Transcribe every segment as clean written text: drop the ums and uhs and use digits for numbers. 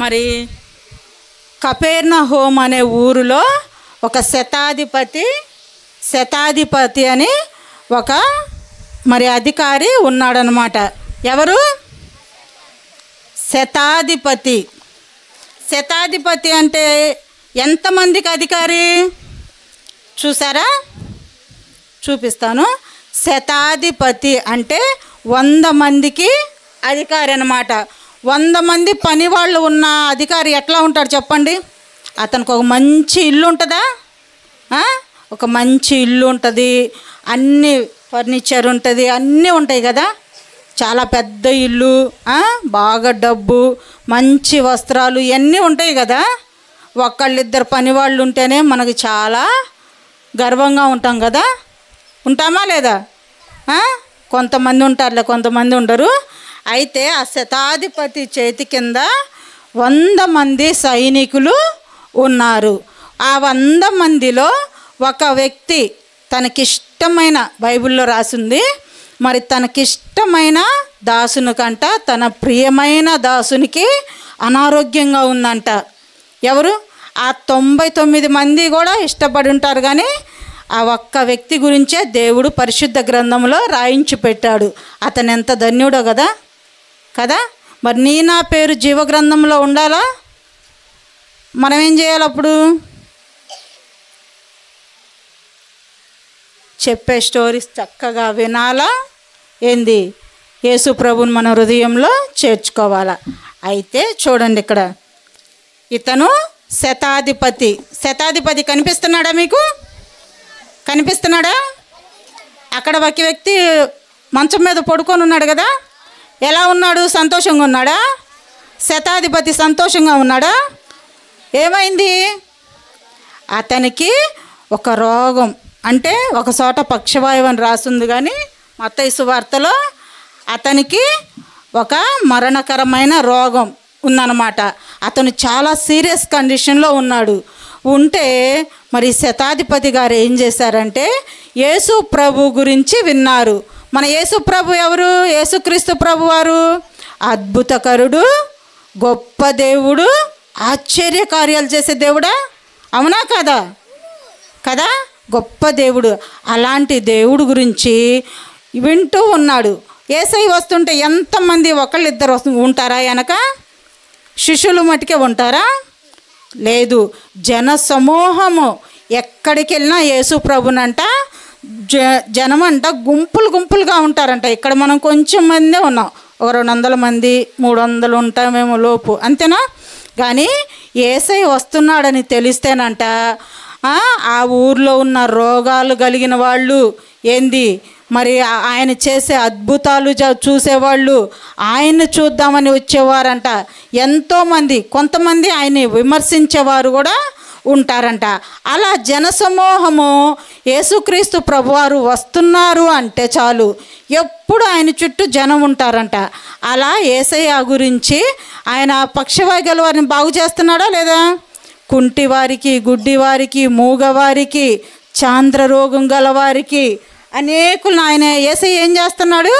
మరి కపెర్నహూము అనే ఊరిలో ఒక శతాధిపతి అని ఒక మరి అధికారి ఉన్నాడనమాట. ఎవరు? శతాధిపతి అంటే ఎంతమందికి అధికారి చూసారా? చూపిస్తాను. శతాధిపతి అంటే 100 మందికి అధికారి అన్నమాట. 100 మంది పని వాళ్ళు ఉన్న అధికారి ఎట్లా ఉంటాడు చెప్పండి? అతనికి ఒక మంచి ఇల్లు ఉంటుందా? ఒక మంచి ఇల్లు ఉంటుంది, అన్ని ఫర్నిచర్ ఉంటుంది, అన్నీ ఉంటాయి కదా. చాలా పెద్ద ఇల్లు, బాగా డబ్బు, మంచి వస్త్రాలు ఇవన్నీ ఉంటాయి కదా. ఒకళ్ళిద్దరు పని వాళ్ళు ఉంటేనే మనకి చాలా గర్వంగా ఉంటాం కదా. ఉంటామా లేదా? కొంతమంది ఉంటారులే, కొంతమంది ఉండరు. అయితే ఆ శతాధిపతి చేతి కింద 100 మంది సైనికులు ఉన్నారు. ఆ 100 మందిలో ఒక వ్యక్తి తనకిష్టమైన, బైబిల్లో రాసింది, మరి తనకిష్టమైన దాసునికంట, తన ప్రియమైన దాసునికి అనారోగ్యంగా ఉందంట. ఎవరు? ఆ 99 మంది కూడా ఇష్టపడి ఉంటారు, కానీ ఆ ఒక్క వ్యక్తి గురించే దేవుడు పరిశుద్ధ గ్రంథంలో రాయించి పెట్టాడు. అతను ఎంత ధన్యుడో కదా. మరి నీ నా పేరు జీవగ్రంథంలో ఉండాలా? మనం ఏం చేయాలి? అప్పుడు చెప్పే స్టోరీస్ చక్కగా వినాలా? ఏంది? యేసు ప్రభువుని మన హృదయంలో చేర్చుకోవాలా. అయితే చూడండి, ఇక్కడ ఇతను శతాధిపతి కనిపిస్తున్నాడా? మీకు కనిపిస్తున్నాడా? అక్కడ ఒక వ్యక్తి మంచం మీద పడుకొని ఉన్నాడు కదా. ఎలా ఉన్నాడు? సంతోషంగా ఉన్నాడా? శతాధిపతి సంతోషంగా ఉన్నాడా? ఏమైంది? అతనికి ఒక రోగం, అంటే ఒక చోట పక్షవాయువు అని రాసింది, కానీ మత్తయి సువార్తలో అతనికి ఒక మరణకరమైన రోగం ఉందన్నమాట. అతను చాలా సీరియస్ కండిషన్లో ఉన్నాడు. ఉంటే మరి శతాధిపతి గారు ఏం చేశారంటే యేసు ప్రభు గురించి విన్నారు. మన యేసు ప్రభు ఎవరు? యేసుక్రీస్తు ప్రభు వారు అద్భుతకరుడు, గొప్ప దేవుడు, ఆశ్చర్య కార్యాలు చేసే దేవుడా? అవునా కదా? గొప్ప దేవుడు. అలాంటి దేవుడు గురించి వింటూ ఉన్నాడు. యేసయ్య వస్తుంటే ఎంతమంది? ఒకళ్ళిద్దరు ఉంటారా? వెనక శిష్యులు మట్టుకే ఉంటారా? లేదు, జన సమూహము. ఎక్కడికి వెళ్ళినా యేసు ప్రభునంట జనమంట గుంపులుగా ఉంటారంట. ఇక్కడ మనం కొంచెం మందే ఉన్నాం, ఒక 200 మంది 300 ఉంటామేమో లోపు, అంతేనా? కానీ యేసయ్య వస్తున్నాడని తెలిస్తేనంట ఆ ఊర్లో ఉన్న రోగాలు కలిగిన వాళ్ళు ఏంది, మరి ఆయన చేసే అద్భుతాలు చూసేవాళ్ళు ఆయన్ని చూద్దామని వచ్చేవారంట ఎంతోమంది. కొంతమంది ఆయన్ని విమర్శించేవారు కూడా ఉంటారంట. అలా జనసమూహము యేసుక్రీస్తు ప్రభువారు వస్తున్నారు అంటే చాలు ఎప్పుడు ఆయన చుట్టూ జనం ఉంటారంట. అలా యేసయ్య గురించి, ఆయన పక్షవాయు గల వారిని బాగు చేస్తున్నాడా లేదా? కుంటివారికి, గుడ్డివారికి, మూగవారికి, చాంద్ర రోగం గలవారికి అనేకులను ఆయన యేసయ్య ఏం చేస్తున్నాడు?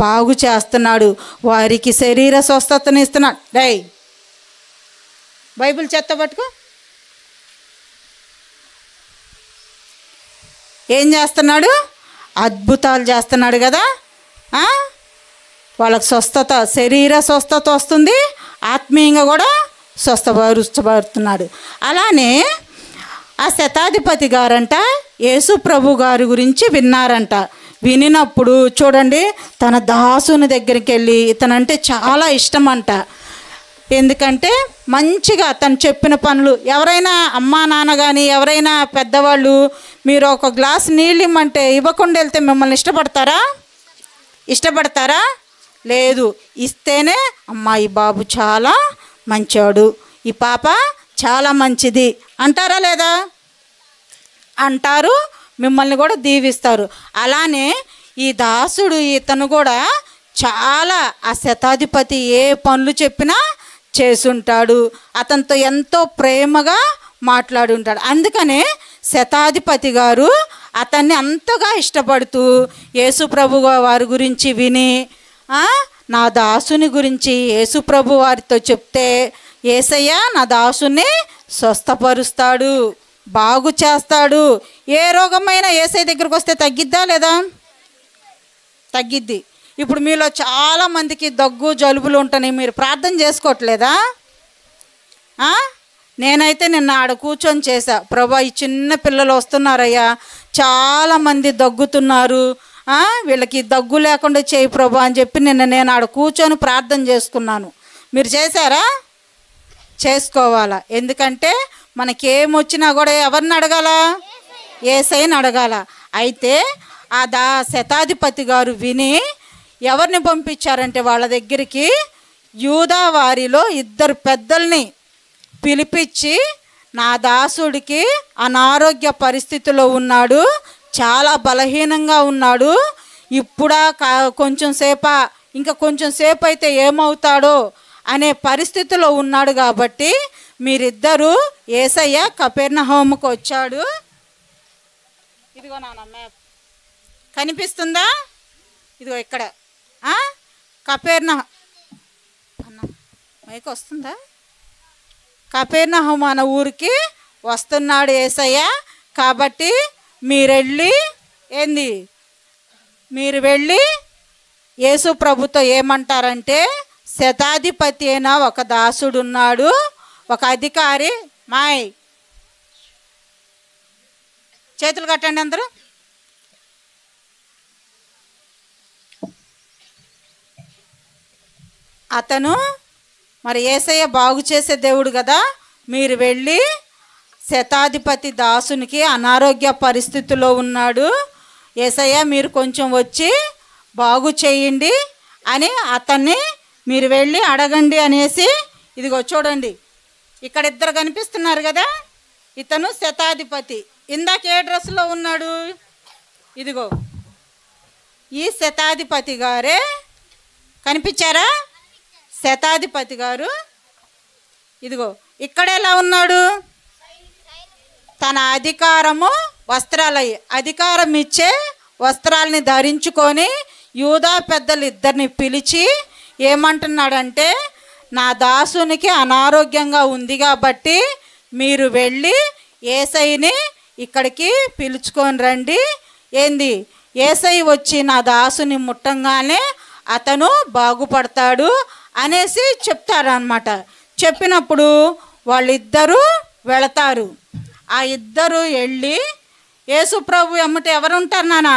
బాగు చేస్తున్నాడు. వారికి శరీర స్వస్థతను ఇస్తున్నాడు. బైబిల్ చెత్త పట్టుకో. ఏం చేస్తున్నాడు? అద్భుతాలు చేస్తున్నాడు కదా. వాళ్ళకి స్వస్థత, శరీర స్వస్థత వస్తుంది, ఆత్మీయంగా కూడా స్వస్థపరుస్తున్నాడు. అలానే ఆ శతాధిపతి గారంట యేసు ప్రభు గారి గురించి విన్నారంట. వినినప్పుడు చూడండి, తన దాసుని దగ్గరికి వెళ్ళి, ఇతనంటే చాలా ఇష్టం అంట. ఎందుకంటే మంచిగా తను చెప్పిన పనులు, ఎవరైనా అమ్మా నాన్న కానీ ఎవరైనా పెద్దవాళ్ళు మీరు ఒక గ్లాస్ నీళ్ళు ఇమ్మంటే ఇవ్వకుండా వెళ్తే మిమ్మల్ని ఇష్టపడతారా? లేదు. ఇస్తేనే అమ్మా ఈ బాబు చాలా మంచోడు, ఈ పాప చాలా మంచిది అంటారా లేదా? అంటారు, మిమ్మల్ని కూడా దీవిస్తారు. అలానే ఈ దాసుడు, ఇతను కూడా చాలా ఆ శతాధిపతి ఏ పనులు చెప్పినా చేసుంటాడు. అతనితో ఎంతో ప్రేమగా మాట్లాడి ఉంటాడు. అందుకనే శతాధిపతి గారు అతన్ని అంతగా ఇష్టపడుతూ యేసు ప్రభు వారి గురించి విని నా దాసుని గురించి యేసుప్రభు వారితో చెప్తే యేసయ్య నా దాసుని స్వస్థపరుస్తాడు, బాగు చేస్తాడు. ఏ రోగమైనా యేసయ్య దగ్గరకు వస్తే తగ్గిద్దా లేదా? తగ్గిద్ది. ఇప్పుడు మీలో చాలామందికి దగ్గు జలుబులు ఉంటున్నాయి, మీరు ప్రార్థన చేసుకోవట్లేదా? నేనైతే నిన్న ఆడ కూర్చొని చేశా, ప్రభా ఈ చిన్న పిల్లలు వస్తున్నారయ్యా, చాలామంది దగ్గుతున్నారు, వీళ్ళకి దగ్గు లేకుండా చేయి ప్రభా అని చెప్పి నేను ఆడ కూర్చొని ప్రార్థన చేసుకున్నాను. మీరు చేశారా? చేసుకోవాలా. ఎందుకంటే మనకేమొచ్చినా కూడా ఎవరిని అడగాల? యేసయ్యని అడగాల. అయితే ఆ శతాధిపతి గారు విని ఎవరిని పంపించారంటే వాళ్ళ దగ్గరికి యూదా వారిలో 2 పెద్దల్ని పిలిపించి, నా దాసుడికి అనారోగ్య పరిస్థితిలో ఉన్నాడు, చాలా బలహీనంగా ఉన్నాడు, ఇప్పుడా కొంచెం సేపా, ఇంకా కొంచెం సేపు అయితే ఏమవుతాడో అనే పరిస్థితిలో ఉన్నాడు కాబట్టి మీరిద్దరూ యేసయ్య కపెర్నహూముకు వచ్చాడు. ఇదిగో నాన్న మ్యాప్ కనిపిస్తుందా? ఇదిగో ఇక్కడ మైక్ వస్తుందా? కపెర్నహూము అనే ఊరికి వస్తున్నాడు యేసయ్య. కాబట్టి మీరు వెళ్ళి యేసు ప్రభుతో ఏమంటారంటే, శతాధిపతి అయిన ఒక దాసుడు ఉన్నాడు, ఒక అధికారి. మాయ్ చేతులు కట్టండి అందరూ. అతను మరి యేసయ్య బాగు చేసే దేవుడు కదా, మీరు వెళ్ళి శతాధిపతి దాసునికి అనారోగ్య పరిస్థితిలో ఉన్నాడు, యేసయ్య మీరు కొంచెం వచ్చి బాగు చేయండి అని అతన్ని మీరు వెళ్ళి అడగండి అనేసి. ఇదిగో చూడండి, ఇక్కడ 2 కనిపిస్తున్నారు కదా, ఇతను శతాధిపతి. ఇందాక ఏ డ్రెస్లో ఉన్నాడు? ఇదిగో ఈ శతాధిపతి గారే. కనిపించారా? శతాధిపతి గారు ఇదిగో ఇక్కడ ఎలా ఉన్నాడు? తన అధికారం ఇచ్చే వస్త్రాలని ధరించుకొని యూదా పెద్దలు 2ని పిలిచి ఏమంటున్నాడంటే, నా దాసునికి అనారోగ్యంగా ఉంది కాబట్టి మీరు వెళ్ళి యేసయ్యని ఇక్కడికి పిలుచుకొని రండి. యేసయ్య వచ్చి నా దాసుని ముట్టంగానే అతను బాగుపడతాడు అనేసి చెప్తారనమాట. చెప్పినప్పుడు వాళ్ళిద్దరూ వెళతారు. ఆ 2 వెళ్ళి యేసు ప్రభు ఎమ్మట ఎవరుంటారు నాన్న?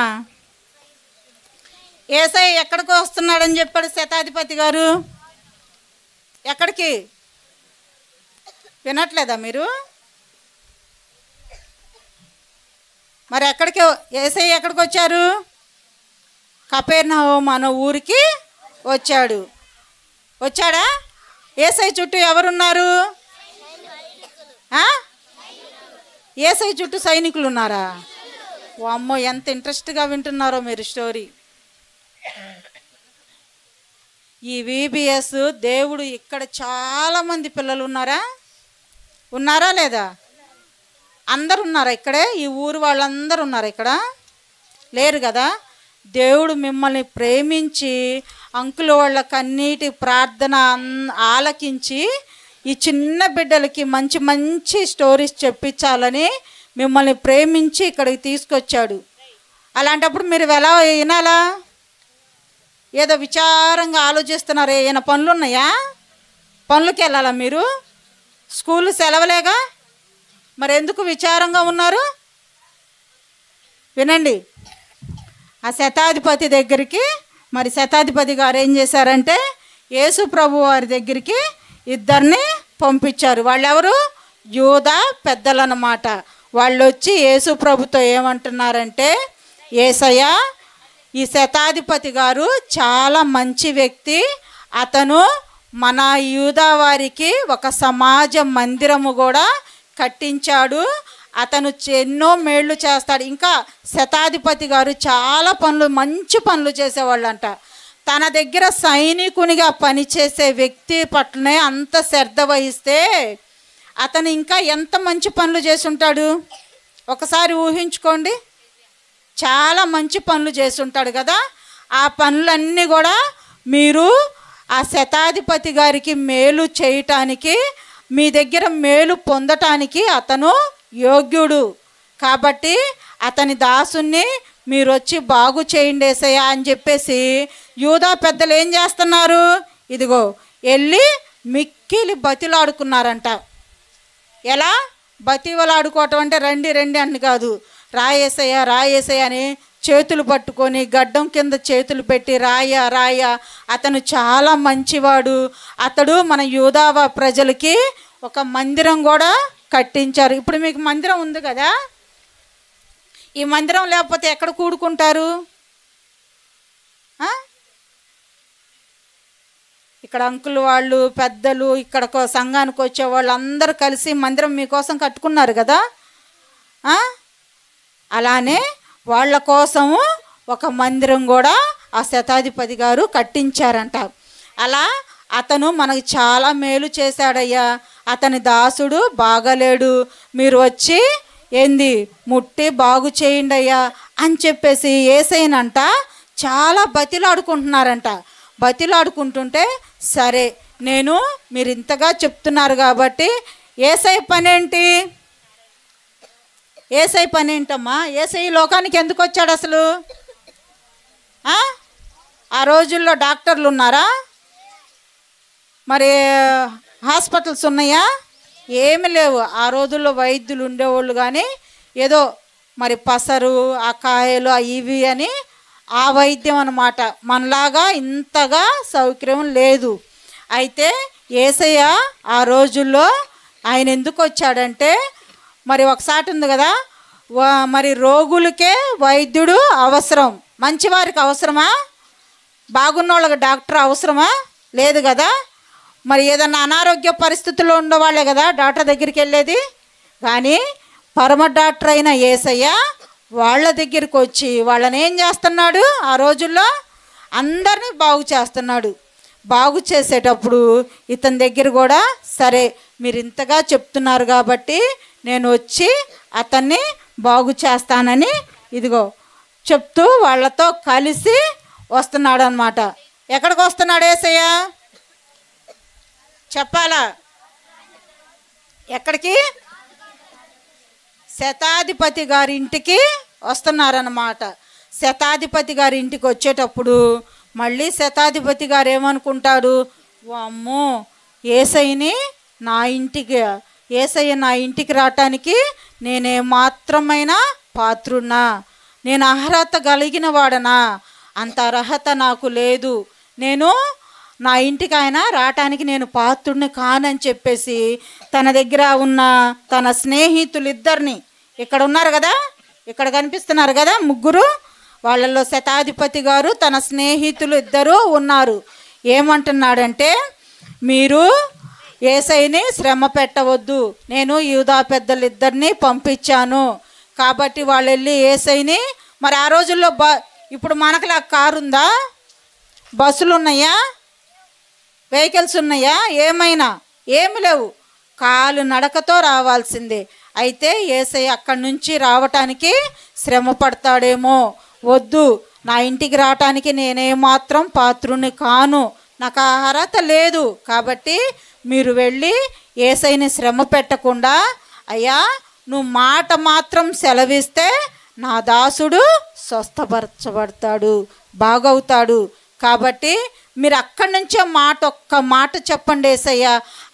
యేసయ్య ఎక్కడికి వస్తున్నాడని చెప్పాడు శతాధిపతి గారు. ఎక్కడికి? వినట్లేదా మీరు? మరి యేసయ్య ఎక్కడికి వచ్చారు? కపెర్నహూము అనే ఊరికి వచ్చాడా? యేసయ్య చుట్టూ ఎవరున్నారు? యేసయ్య చుట్టూ సైనికులు ఉన్నారా? అమ్మో, ఎంత ఇంట్రెస్ట్గా వింటున్నారో మీరు స్టోరీ. ఈ VBS దేవుడు ఇక్కడ చాలామంది పిల్లలు ఉన్నారా లేదా? అందరు ఉన్నారా? ఇక్కడే ఈ ఊరు వాళ్ళందరూ ఉన్నారా? ఇక్కడ లేరు కదా. దేవుడు మిమ్మల్ని ప్రేమించి అంకుల్ వాళ్ళ కన్నీటి ప్రార్థన ఆలకించి ఈ చిన్న బిడ్డలకి మంచి మంచి స్టోరీస్ చెప్పించాలని మిమ్మల్ని ప్రేమించి ఇక్కడికి తీసుకొచ్చాడు. అలాంటప్పుడు మీరు ఎలా వినాలా? ఏదో విచారంగా ఆలోచిస్తున్నారు, ఏమైనా పనులు ఉన్నాయా? పనులకి వెళ్ళాలా మీరు? స్కూల్ సెలవులేగా, మరి ఎందుకు విచారంగా ఉన్నారు? వినండి, ఆ శతాధిపతి దగ్గరికి మరి శతాధిపతి గారు ఏం చేశారంటే యేసు ప్రభు వారి దగ్గరికి 2ని పంపించారు. వాళ్ళెవరు? యూదా పెద్దలన్నమాట. వాళ్ళు వచ్చి యేసు ప్రభుతో ఏమంటున్నారంటే, యేసయ్య ఈ శతాధిపతి గారు చాలా మంచి వ్యక్తి, అతను మన యూదా వారికి ఒక సమాజ మందిరము కూడా కట్టించాడు, అతను ఎన్నో మేళ్ళు చేస్తాడు. ఇంకా శతాధిపతి గారు చాలా మంచి పనులు చేసేవాళ్ళంట. తన దగ్గర సైనికునిగా పనిచేసే వ్యక్తి పట్లనే అంత శ్రద్ధ వహిస్తే అతను ఇంకా ఎంత మంచి పనులు చేసి ఉంటాడు ఒకసారి ఊహించుకోండి. చాలా మంచి పనులు చేసి ఉంటాడు కదా. ఆ పనులన్నీ కూడా మీరు ఆ శతాధిపతి గారికి మేలు చేయటానికి, మీ దగ్గర మేలు పొందటానికి అతను యోగ్యుడు. కాబట్టి అతని దాసుని మీరు వచ్చి బాగు చేయండి యేసయ్యా అని చెప్పేసి యూదా పెద్దలు ఏం చేస్తున్నారు? ఇదిగో వెళ్ళి మిక్కిలి బతిలాడుకున్నారంట. ఎలా బతిలాడుకోవటం అంటే రండి రండి అని కాదు, రాయేసయ్యా రాయేసయ్యా అని చేతులు పట్టుకొని గడ్డం కింద చేతులు పెట్టి రాయ రాయ, అతను చాలా మంచివాడు, అతడు మన యూదావ ప్రజలకి ఒక మందిరం కూడా కట్టించారు. ఇప్పుడు మీకు మందిరం ఉంది కదా, ఈ మందిరం లేకపోతే ఎక్కడ కూడుకుంటారు? ఇక్కడ అంకుల్ వాళ్ళు పెద్దలు ఇక్కడ సంఘానికి వచ్చేవాళ్ళు అందరూ కలిసి మందిరం మీకోసం కట్టుకున్నారు కదా. అలానే వాళ్ళ కోసము ఒక మందిరం కూడా ఆ శతాధిపతి గారు కట్టించారంట. అలా అతను మనకు చాలా మేలు చేశాడయ్యా, అతని దాసుడు బాగలేడు, మీరు వచ్చి ఏంది ముట్టి బాగు చేయండి అయ్యా అని చెప్పేసి యేసయ్యనంట చాలా బతిలాడుకుంటున్నారంట. బతిలాడుకుంటుంటే సరే నేను మీరు ఇంతగా చెప్తున్నారు కాబట్టి యేసయ్య పనేంటి? యేసయ్య పనేంటమ్మా? యేసయ్య లోకానికి ఎందుకు వచ్చాడు అసలు? ఆ రోజుల్లో డాక్టర్లు ఉన్నారా? మరి హాస్పిటల్స్ ఉన్నాయా? ఏమి లేవు. ఆ రోజుల్లో వైద్యులు ఉండేవాళ్ళు కానీ ఏదో మరి పసరు ఆ కాయలు ఇవి అని ఆ వైద్యం అన్నమాట. మనలాగా ఇంతగా సౌకర్యం లేదు. అయితే యేసయ్య ఆ రోజుల్లో ఆయన ఎందుకు వచ్చాడంటే మరి ఒకసారి ఉంది కదా, మరి రోగులకే వైద్యుడు అవసరం, మంచివారికి అవసరమా? బాగున్న వాళ్ళకి డాక్టర్ అవసరమా? లేదు కదా. మరి ఏదన్నా అనారోగ్య పరిస్థితుల్లో ఉండేవాళ్ళే కదా డాక్టర్ దగ్గరికి వెళ్ళేది. కానీ పరమ డాక్టర్ అయిన యేసయ్య వాళ్ళ దగ్గరికి వచ్చి వాళ్ళని ఏం చేస్తున్నాడు? ఆ రోజుల్లో అందరినీ బాగు చేస్తున్నాడు. బాగు చేసేటప్పుడు ఇతని దగ్గర కూడా సరే మీరు ఇంతగా చెప్తున్నారు కాబట్టి నేను వచ్చి అతన్ని బాగు చేస్తానని ఇదిగో చెప్తూ వాళ్ళతో కలిసి వస్తున్నాడు అన్నమాట. ఎక్కడికి వస్తున్నాడు యేసయ్య? చెప్పాలా? ఎక్కడికి? శతాధిపతి గారి ఇంటికి వస్తున్నారన్నమాట. శతాధిపతి గారి ఇంటికి వచ్చేటప్పుడు మళ్ళీ శతాధిపతి గారు ఏమనుకుంటాడు? అమ్మో యేసయ్యని నా ఇంటికి, యేసయ్య నా ఇంటికి రావటానికి నేనే మాత్రమైన పాత్రున్నా, నేను అర్హత కలిగిన వాడనా? అంత అర్హత నాకు లేదు, నేను నా ఇంటికి ఆయన రావటానికి నేను పాత్రుడిని కానని చెప్పేసి తన దగ్గర ఉన్న తన స్నేహితులిద్దరిని, ఇక్కడ ఉన్నారు కదా, ఇక్కడ కనిపిస్తున్నారు కదా ముగ్గురు, వాళ్ళల్లో శతాధిపతి గారు తన స్నేహితులు ఇద్దరు ఉన్నారు. ఏమంటున్నాడంటే మీరు యేసయ్యని శ్రమ పెట్టవద్దు, నేను యూదా పెద్దలిద్దరిని పంపించాను కాబట్టి వాళ్ళు వెళ్ళి యేసయ్యని, మరి ఆ రోజుల్లో ఇప్పుడు మనకులా కారు ఉందా? బస్సులు ఉన్నాయా? వెహికల్స్ ఉన్నాయా? ఏమైనా ఏమి లేవు, కాలు నడకతో రావాల్సిందే. అయితే యేసయ్య అక్కడి నుంచి రావటానికి శ్రమ పడతాడేమో, వద్దు నా ఇంటికి రావటానికి నేనేమాత్రం పాత్రుని కాను, నాకు అర్హత లేదు, కాబట్టి మీరు వెళ్ళి యేసయ్యని శ్రమ పెట్టకుండా అయ్యా నువ్వు మాట మాత్రం సెలవిస్తే నా దాసుడు స్వస్థపరచబడతాడు, బాగవుతాడు, కాబట్టి మీరు అక్కడి నుంచే ఒక్క మాట చెప్పండి యేసయ్య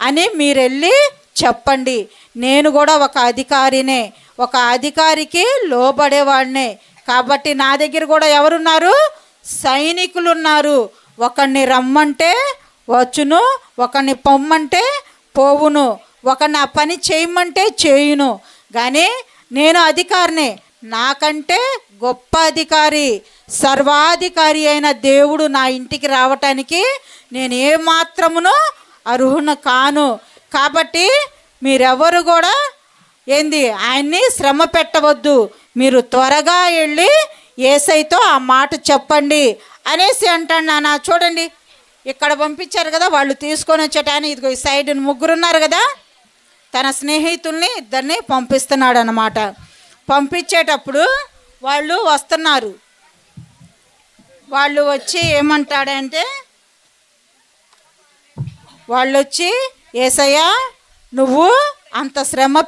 అని మీరు వెళ్ళి చెప్పండి. నేను కూడా ఒక అధికారినే, ఒక అధికారికి లోబడేవాడినే, కాబట్టి నా దగ్గర కూడా ఎవరున్నారు? సైనికులు ఉన్నారు. ఒకరిని రమ్మంటే వచ్చును, ఒకరిని పొమ్మంటే పోవును, ఒకరిని ఆ పని చేయమంటే చేయును. కానీ నేను అధికారినే, నాకంటే గొప్ప అధికారి సర్వాధికారి అయిన దేవుడు నా ఇంటికి రావటానికి నేను ఏమాత్రమును అర్హున కాను. కాబట్టి మీరెవరు కూడా ఏంది ఆయన్ని శ్రమ పెట్టవద్దు, మీరు త్వరగా వెళ్ళి యేసయ్యతో ఆ మాట చెప్పండి అనేసి అంటాడు. నాన్న చూడండి ఇక్కడ పంపించారు కదా, వాళ్ళు తీసుకొని వచ్చేటాన్ని ఇదిగో ఈ సైడ్ ముగ్గురు ఉన్నారు కదా, తన స్నేహితుల్ని ఇద్దరిని పంపిస్తున్నాడు అన్నమాట. పంపించేటప్పుడు వాళ్ళు వస్తున్నారు. వాళ్ళు వచ్చి ఏమంటాడంటే వాళ్ళు వచ్చి యేసయ్యా నువ్వు అంత శ్రమ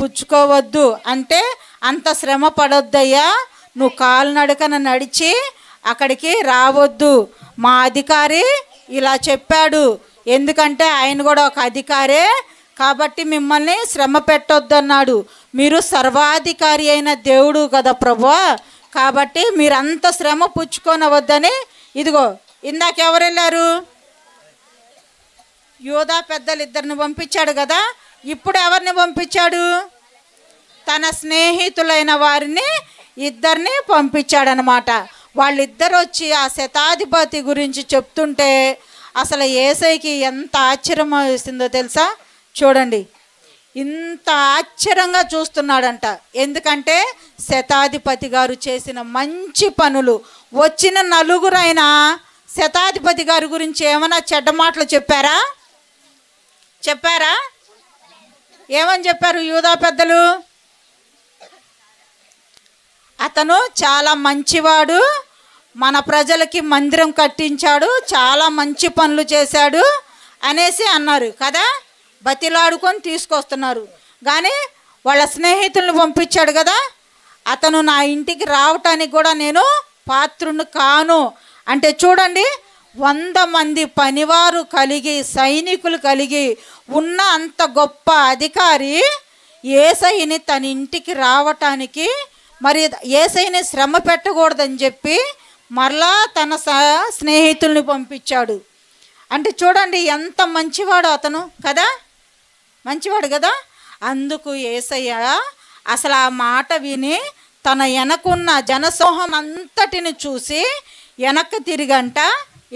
పుచ్చుకోవద్దు, అంటే అంత శ్రమ పడొద్దయ్యా, నువ్వు కాలినడకన నడిచి అక్కడికి రావద్దు, మా అధికారి ఇలా చెప్పాడు, ఎందుకంటే ఆయన కూడా ఒక అధికారే కాబట్టి మిమ్మల్ని శ్రమ పెట్టొద్దు అన్నాడు. మీరు సర్వాధికారి అయిన దేవుడు కదా ప్రభువా, కాబట్టి మీరంత శ్రమ పుచ్చుకోనవద్దని. ఇదిగో ఇందాక ఎవరు వెళ్ళారు? యూదా పెద్దలు ఇద్దరిని పంపించాడు కదా. ఇప్పుడు ఎవరిని పంపించాడు? తన స్నేహితులైన వారిని ఇద్దరిని పంపించాడనమాట. వాళ్ళిద్దరు వచ్చి ఆ శతాధిపతి గురించి చెప్తుంటే అసలు యేసయ్యకి ఎంత ఆశ్చర్యం వేసిందో తెలుసా? చూడండి, ఇంత ఆశ్చర్యంగా చూస్తున్నాడంట. ఎందుకంటే శతాధిపతి గారు చేసిన మంచి పనులు. వచ్చిన నలుగురైనా శతాధిపతి గారి గురించి ఏమైనా చెడ్డ మాటలు చెప్పారా? ఏమని చెప్పారు యూదా పెద్దలు? అతను చాలా మంచివాడు, మన ప్రజలకి మందిరం కట్టించాడు, చాలా మంచి పనులు చేశాడు అనేసి అన్నారు కదా. బతిలాడుకొని తీసుకొస్తున్నారు. కానీ వాళ్ళ స్నేహితులను పంపించాడు కదా, అతను నా ఇంటికి రావటానికి కూడా నేను పాత్రుని కాను అంటే చూడండి, 100 మంది పనివారు కలిగి సైనికులు కలిగి ఉన్న అంత గొప్ప అధికారి యేసయ్యని తన ఇంటికి రావటానికి, మరి యేసయ్యని శ్రమ పెట్టకూడదని చెప్పి మరలా తన స్నేహితుల్ని పంపించాడు. అంటే చూడండి ఎంత మంచివాడు అతను కదా, మంచివాడు కదా. అందుకు యేసయ్య అసలు ఆ మాట విని తన వెనకున్న జనసమూహం అంతటిని చూసి వెనక్కి తిరిగంట.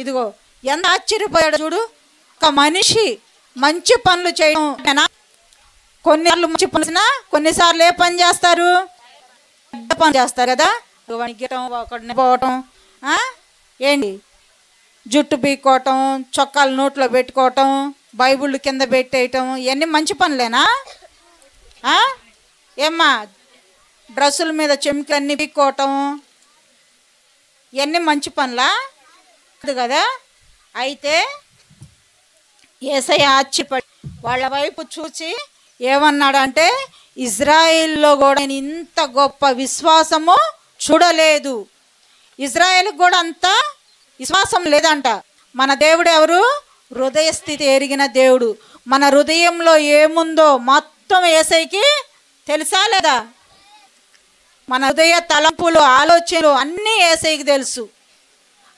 ఇదిగో ఎంత ఆశ్చర్యపోయాడు చూడు. ఒక మనిషి మంచి పనులు చేయడం, కొన్నిసార్లు మంచి పనులు, కొన్నిసార్లు ఏ పని చేస్తారు? పెద్ద పని చేస్తారు కదా. ఒకడిని పోవటం, ఏంటి జుట్టు పీక్కోవటం, చొక్కాలు నోట్లో పెట్టుకోవటం, బైబిళ్ళు కింద పెట్టేయటం, ఇవన్నీ మంచి పనులేనా? ఏమ్మా డ్రెస్సుల మీద చెమికలన్నీ పీక్కోవటం, ఇవన్నీ మంచి పనులా? అది కదా. అయితే యేసయ్య ఆశ్చర్యపడి వాళ్ళ వైపు చూసి ఏమన్నాడంటే, ఇజ్రాయిల్లో కూడా ఇంత గొప్ప విశ్వాసము చూడలేదు. ఇజ్రాయేల్కి కూడా అంత విశ్వాసం లేదంట. మన దేవుడు ఎవరు? హృదయ స్థితి ఎరిగిన దేవుడు. మన హృదయంలో ఏముందో మొత్తం యేసయ్యకి తెలుసా లేదా? మన హృదయ తలంపులు, ఆలోచనలు అన్నీ యేసయ్యకి తెలుసు.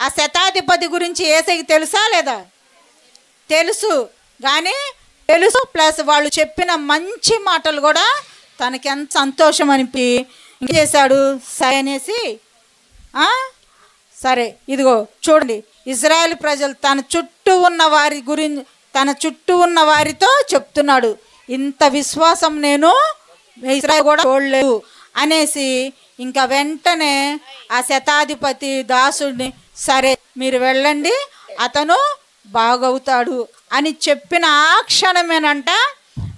ఆ శతాధిపతి గురించి యేసయ్యకి తెలుసా లేదా? తెలుసు. కానీ తెలుసు ప్లస్ వాళ్ళు చెప్పిన మంచి మాటలు కూడా తనకి ఎంత సంతోషం అనిపి ఇంక చేశాడు సరే అనేసి, సరే ఇదిగో చూడండి, ఇజ్రాయెల్ ప్రజలు తన చుట్టూ ఉన్న వారి గురించి, తన చుట్టూ ఉన్న వారితో చెప్తున్నాడు, ఇంత విశ్వాసం నేను ఇజ్రాయెల్ కూడా చూడలేదు అనేసి ఇంకా వెంటనే ఆ శతాధిపతి దాసుడిని, సరే మీరు వెళ్ళండి, అతను బాగవుతాడు అని చెప్పిన ఆ క్షణమేనంట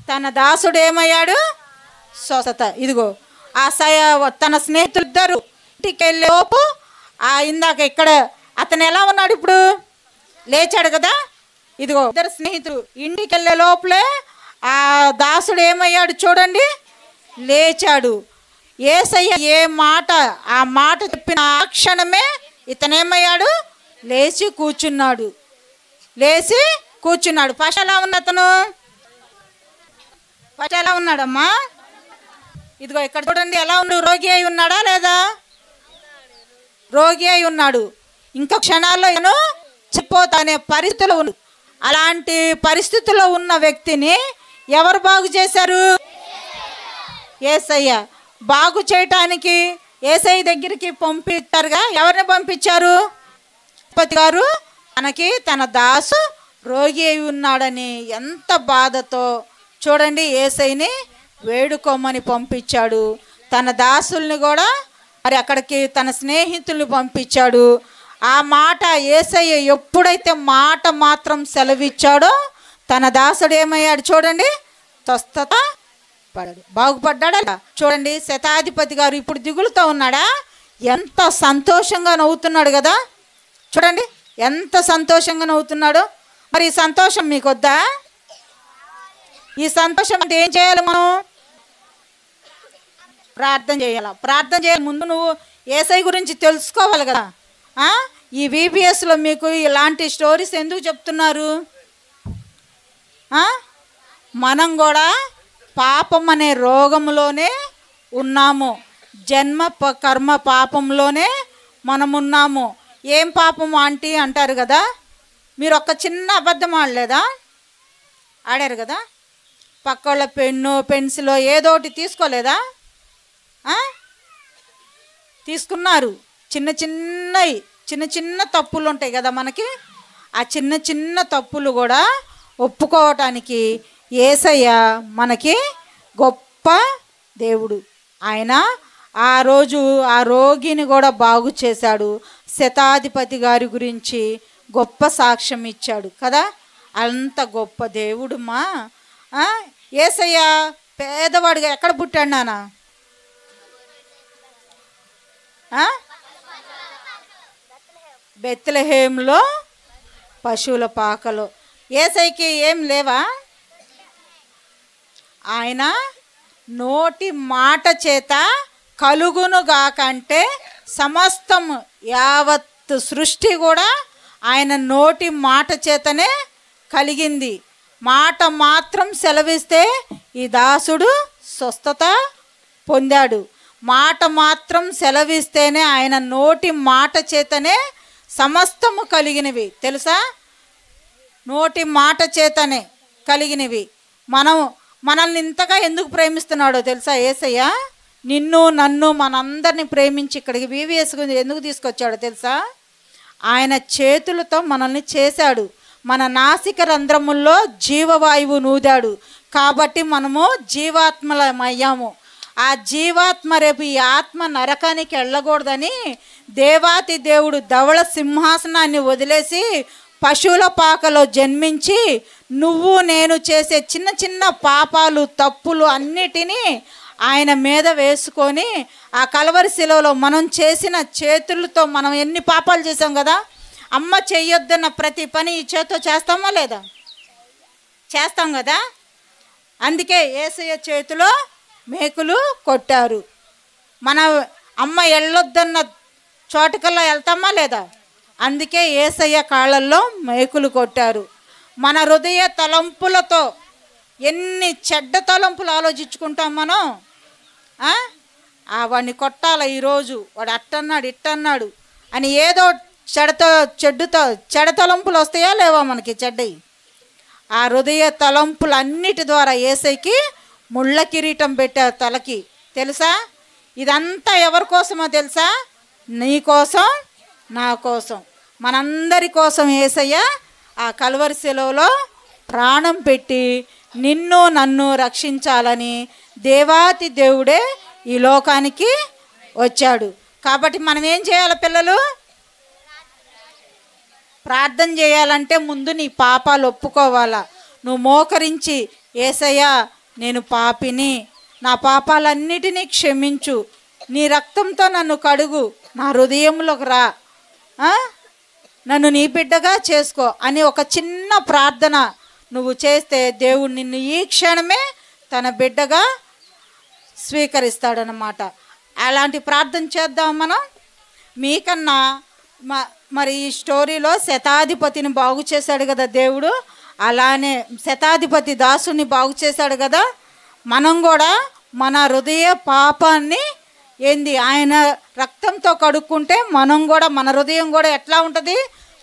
తన దాసుడు ఏమయ్యాడు? స్వస్థత. ఇదిగో ఆ తన స్నేహితులు ఇద్దరు ఇంటికి వెళ్ళేలోపు ఇందాక ఇక్కడ అతను ఎలా ఉన్నాడు? ఇప్పుడు లేచాడు కదా. ఇదిగో ఇద్దరు స్నేహితులు ఇంటికి వెళ్ళే లోపలే ఆ దాసుడు ఏమయ్యాడు చూడండి, లేచాడు. యేసయ్య ఏ మాట ఆ మాట చెప్పిన ఆ క్షణమే ఇతనేమయ్యాడు? లేచి కూర్చున్నాడు. ఫస్ట్ ఎలా ఉన్న అతను? ఫస్ట్ ఎలా ఉన్నాడమ్మా? ఇదిగో ఇక్కడ చూడండి ఎలా ఉన్నాడు? రోగి అయి ఉన్నాడా లేదా? రోగి అయి ఉన్నాడు. ఇంకా క్షణాల్లో నేను చెప్పోతానే పరిస్థితులు ఉన్నాడు. అలాంటి పరిస్థితుల్లో ఉన్న వ్యక్తిని ఎవరు బాగు చేశారు? యేసయ్య. బాగు చేయటానికి యేసయ్య దగ్గరికి పంపించారుగా. ఎవరిని పంపించారు? పతి గారు తనకి తన దాసు రోగి అయి ఉన్నాడని ఎంత బాధతో చూడండి యేసయ్యని వేడుకోమని పంపించాడు. తన దాసుల్ని కూడా మరి అక్కడికి తన స్నేహితుల్ని పంపించాడు. ఆ మాట యేసయ్య ఎప్పుడైతే మాట మాత్రం సెలవిచ్చాడో తన దాసుడు ఏమయ్యాడు చూడండి, స్వస్థత పడాడు, బాగుపడ్డాడా. చూడండి శతాధిపతి గారు ఇప్పుడు దిగులుతో ఉన్నాడా? ఎంత సంతోషంగా నవ్వుతున్నాడు కదా. చూడండి ఎంత సంతోషంగా నవ్వుతున్నాడు. మరి ఈ సంతోషం మీకు వద్దా? ఈ సంతోషం అంటే ఏం చేయాలి? మనం ప్రార్థన చేయాలి. ప్రార్థన చేయాలి. ముందు నువ్వు యేసయ్య గురించి తెలుసుకోవాలి కదా. ఈ VBSలో మీకు ఇలాంటి స్టోరీస్ ఎందుకు చెప్తున్నారు? మనం కూడా పాపం అనే రోగంలోనే ఉన్నాము. జన్మ కర్మ పాపంలోనే మనం ఉన్నాము. ఏం పాపం ఆంటీ అంటారు కదా. మీరు ఒక్క చిన్న అబద్ధం ఆడలేదా? ఆడారు కదా. పక్కళ్ళ పెన్ను పెన్సిలో ఏదోటి తీసుకోలేదా? తీసుకున్నారు. చిన్న చిన్న తప్పులు ఉంటాయి కదా మనకి. ఆ చిన్న చిన్న తప్పులు కూడా ఒప్పుకోవటానికి యేసయ్య మనకి గొప్ప దేవుడు. ఆయన ఆ రోజు ఆ రోగిని కూడా బాగు చేశాడు. శతాధిపతి గారి గురించి గొప్ప సాక్ష్యం ఇచ్చాడు కదా. అంత గొప్ప దేవుడు మా యేసయ్య పేదవాడిగా ఎక్కడ పుట్టాడు నాన్న? బెత్లెహేములో పశువుల పాకలో. యేసయ్యకి ఏం లేవా? ఆయన నోటి మాట చేత కలుగునుగాకంటే సమస్తం యావత్ సృష్టి కూడా ఆయన నోటి మాట చేతనే కలిగింది. మాట మాత్రం సెలవిస్తే ఈ దాసుడు స్వస్థత పొందాడు. మాట మాత్రం సెలవిస్తేనే ఆయన నోటి మాట చేతనే సమస్తము కలిగినవి. తెలుసా? నోటి మాట చేతనే కలిగినవి. మనల్ని ఇంతగా ఎందుకు ప్రేమిస్తున్నాడో తెలుసా యేసయ్య? నిన్ను నన్ను మనందరినీ ప్రేమించి ఇక్కడికి VBS ఎందుకు తీసుకొచ్చాడో తెలుసా? ఆయన చేతులతో మనల్ని చేశాడు. మన నాసిక రంధ్రముల్లో జీవవాయువు నూదాడు. కాబట్టి మనము జీవాత్మలమయ్యాము. ఆ జీవాత్మ రేపు ఈ ఆత్మ నరకానికి వెళ్ళకూడదని దేవాతి దేవుడు ధవళ సింహాసనాన్ని వదిలేసి పశువుల పాకలో జన్మించి నువ్వు నేను చేసే చిన్న చిన్న పాపాలు తప్పులు అన్నిటినీ ఆయన మీద వేసుకొని ఆ కలవరి శిలువలో మనం చేసిన చేతులతో మనం ఎన్ని పాపాలు చేసాం కదా. అమ్మ చెయ్యొద్దన్న ప్రతి పని ఈ చేతితో చేస్తామా లేదా? చేస్తాం కదా. అందుకే యేసయ్య చేతిలో మేకులు కొట్టారు. మన అమ్మ వెళ్ళొద్దన్న చోటుకల్లా వెళ్తామా లేదా? అందుకే యేసయ్య కాళ్ళల్లో మేకులు కొట్టారు. మన హృదయ తలంపులతో ఎన్ని చెడ్డ తలంపులు ఆలోచించుకుంటాం మనం. వాడిని కొట్టాల ఈరోజు, వాడు అట్టన్నాడు ఇట్టన్నాడు అని ఏదో చెడ్డ తలంపులు వస్తాయా లేవా మనకి చెడ్డయి? ఆ హృదయ తలంపులన్నిటి ద్వారా యేసయ్యకి ముళ్ళ కిరీటం పెట్టారు తలకి. తెలుసా? ఇదంతా ఎవరి కోసమో తెలుసా? నీ కోసం, నా కోసం, మనందరి కోసం యేసయ్య ఆ కల్వరి శిలువలో ప్రాణం పెట్టి నిన్ను నన్ను రక్షించాలని దేవాతి దేవుడే ఈ లోకానికి వచ్చాడు. కాబట్టి మనం ఏం చేయాలి పిల్లలు? ప్రార్థన చేయాలంటే ముందు నీ పాపాలు ఒప్పుకోవాలా. నువ్వు మోకరించి యేసయ్యా నేను పాపిని, నా పాపాలన్నిటినీ క్షమించు, నీ రక్తంతో నన్ను కడుగు, నా హృదయంలోకి రా, నన్ను నీ బిడ్డగా చేసుకో అని ఒక చిన్న ప్రార్థన నువ్వు చేస్తే దేవుడు నిన్ను ఈ క్షణమే తన బిడ్డగా స్వీకరిస్తాడనమాట. అలాంటి ప్రార్థన చేద్దాం మనం. మీకన్నా మరి ఈ స్టోరీలో శతాధిపతిని బాగు చేశాడు కదా దేవుడు, అలానే శతాధిపతి దాసుని బాగు చేశాడు కదా. మనం కూడా మన హృదయ పాపాన్ని ఆయన రక్తంతో కడుక్కుంటే మనం కూడా మన హృదయం కూడా ఎట్లా ఉంటుంది?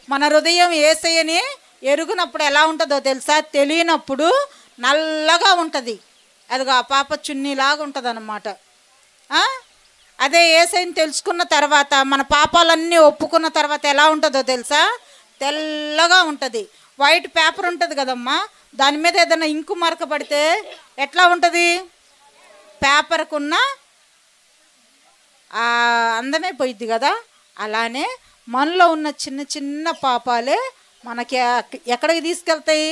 మన హృదయం యేసయ్యని ఎరుగునప్పుడు ఎలా ఉంటుందో తెలుసా? తెలియనప్పుడు నల్లగా ఉంటుంది. అదిగో ఆ పాప చున్నీలాగా ఉంటుంది అన్నమాట. అదే యేసయ్యని తెలుసుకున్న తర్వాత మన పాపాలన్నీ ఒప్పుకున్న తర్వాత ఎలా ఉంటుందో తెలుసా? తెల్లగా ఉంటుంది. వైట్ పేపర్ ఉంటుంది కదమ్మా, దాని మీద ఏదైనా ఇంకు మరక పడితే ఎట్లా ఉంటుంది? పేపర్కున్న అందమే పోయిద్ది కదా. అలానే మనలో ఉన్న చిన్న చిన్న పాపాలే మనకి ఎక్కడికి తీసుకెళ్తాయి?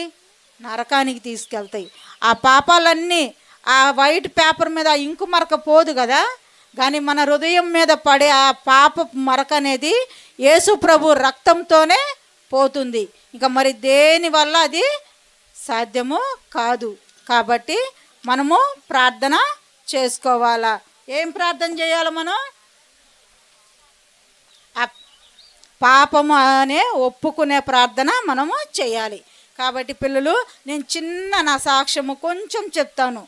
నరకానికి తీసుకెళ్తాయి. ఆ పాపాలన్నీ ఆ వైట్ పేపర్ మీద ఇంకు మరక పోదు కదా, కానీ మన హృదయం మీద పడే ఆ పాప మరక అనేది యేసు ప్రభు రక్తంతోనే పోతుంది. ఇంకా మరి దేని వల్ల అది సాధ్యము కాదు. కాబట్టి మనము ప్రార్థన చేసుకోవాలా. ఏం ప్రార్థన చేయాలి? మనం పాపము అనే ఒప్పుకునే ప్రార్థన మనము చేయాలి. కాబట్టి పిల్లలు, నేను చిన్న నా సాక్ష్యము కొంచెం చెప్తాను.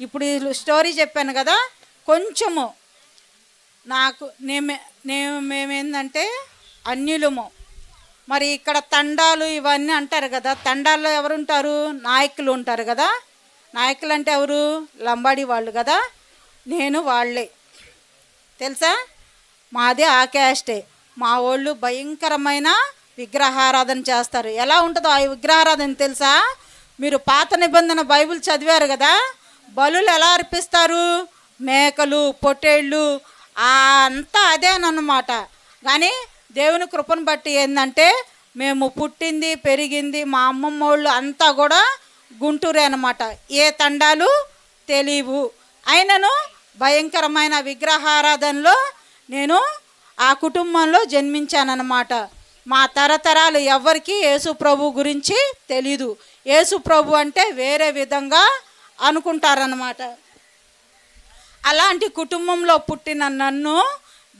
ఇప్పుడు ఈ స్టోరీ చెప్పాను కదా, కొంచెము నాకు మేమేందంటే అన్యులము. మరి ఇక్కడ తండాలు ఇవన్నీ అంటారు కదా, తండాల్లో ఎవరు ఉంటారు? నాయకులు ఉంటారు కదా. నాయకులు అంటే ఎవరు? లంబాడి వాళ్ళు కదా. నేను వాళ్ళే, తెలుసా? మాది ఆ క్యాస్టే. మా వాళ్ళు భయంకరమైన విగ్రహారాధన చేస్తారు. ఎలా ఉంటుందో ఆ విగ్రహారాధన తెలుసా? మీరు పాత నిబంధన బైబిల్ చదివారు కదా. బలులు ఎలా అర్పిస్తారు? మేకలు, పొట్టేళ్ళు, అంతా అదేనమాట. కానీ దేవుని కృపను బట్టి ఏంటంటే, మేము పుట్టింది పెరిగింది మా అమ్మమ్మ వాళ్ళు అంతా కూడా గుంటూరే అన్నమాట. ఏ తండాలు తెలియవు. అయినను భయంకరమైన విగ్రహారాధనలో నేను ఆ కుటుంబంలో జన్మించానన్నమాట. మా తరతరాలు ఎవరికి యేసు ప్రభు గురించి తెలీదు. యేసు ప్రభు అంటే వేరే విధంగా అనుకుంటారన్నమాట. అలాంటి కుటుంబంలో పుట్టిన నన్ను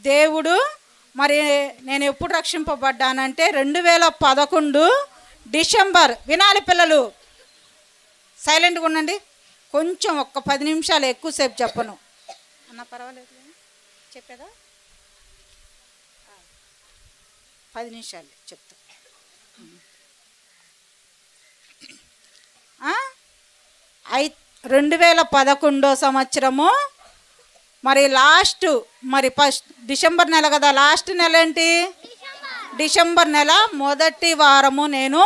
దేవుడు, మరి నేను ఎప్పుడు రక్షింపబడ్డానంటే 2011 డిసెంబర్. వినాలి పిల్లలు, సైలెంట్గా ఉండండి. కొంచెం ఒక్క 10 నిమిషాలు ఎక్కువసేపు చెప్పను అన్న, పర్వాలేదు చెప్పేదా? 10 నిమిషాలు చెప్తా. 2011 సంవత్సరము మరి లాస్ట్, మరి ఫస్ట్ డిసెంబర్ నెల కదా, లాస్ట్ నెల ఏంటి? డిసెంబర్ నెల మొదటి వారము నేను